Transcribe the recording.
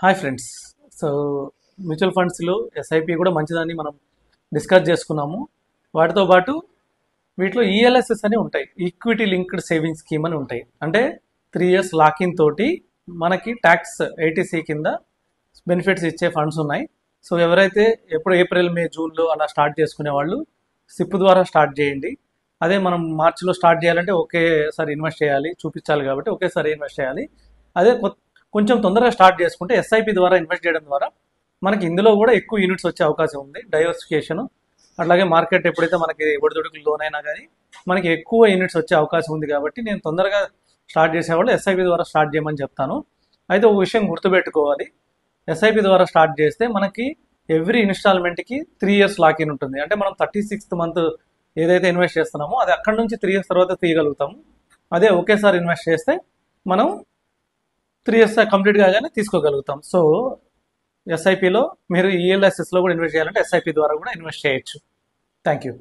Hi friends. So mutual ఫండ్స్లో SIP కూడా మంచిదని మనం డిస్కస్ చేసుకున్నాము. వాటితో పాటు వీటిలో ఈఎల్ఎస్ఎస్ అని ఉంటాయి, ఈక్విటీ లింక్డ్ సేవింగ్ స్కీమ్ అని ఉంటాయి. అంటే 3 years లాకిన్ తోటి మనకి ట్యాక్స్ 80C కింద బెనిఫిట్స్ ఇచ్చే ఫండ్స్ ఉన్నాయి. సో ఎవరైతే ఎప్పుడు ఏప్రిల్ మే జూన్లో అలా స్టార్ట్ చేసుకునే వాళ్ళు సిప్ ద్వారా స్టార్ట్ చేయండి. అదే మనం మార్చిలో స్టార్ట్ చేయాలంటే ఒకేసారి ఇన్వెస్ట్ చేయాలి, చూపించాలి కాబట్టి ఒకేసారి ఇన్వెస్ట్ చేయాలి. అదే కొంచెం తొందరగా స్టార్ట్ చేసుకుంటే ఎస్ఐపి ద్వారా ఇన్వెస్ట్ చేయడం ద్వారా మనకి ఇందులో కూడా ఎక్కువ యూనిట్స్ వచ్చే అవకాశం ఉంది. డైవర్సిఫికేషన్, అట్లాగే మార్కెట్ ఎప్పుడైతే మనకి ఒడిదుడుకులు లోనైనా కానీ మనకి ఎక్కువ యూనిట్స్ వచ్చే అవకాశం ఉంది. కాబట్టి నేను తొందరగా స్టార్ట్ చేసేవాళ్ళు ఎస్ఐపి ద్వారా స్టార్ట్ చేయమని చెప్తాను. అయితే ఒక విషయం గుర్తుపెట్టుకోవాలి, ఎస్ఐపి ద్వారా స్టార్ట్ చేస్తే మనకి ఎవ్రీ ఇన్స్టాల్మెంట్కి 3 years లాకిన్ ఉంటుంది. అంటే మనం 36th మంత్ ఏదైతే ఇన్వెస్ట్ చేస్తున్నామో అది అక్కడ నుంచి 3 years తర్వాత తీయగలుగుతాము. అదే ఒకేసారి ఇన్వెస్ట్ చేస్తే మనం 3 years కంప్లీట్ కాగానే తీసుకోగలుగుతాం. సో ఎస్ఐపిలో మీరు ఈఎల్ఎస్ఎస్లో కూడా ఇన్వెస్ట్ చేయాలంటే ఎస్ఐపి ద్వారా కూడా ఇన్వెస్ట్ చేయొచ్చు. Thank you.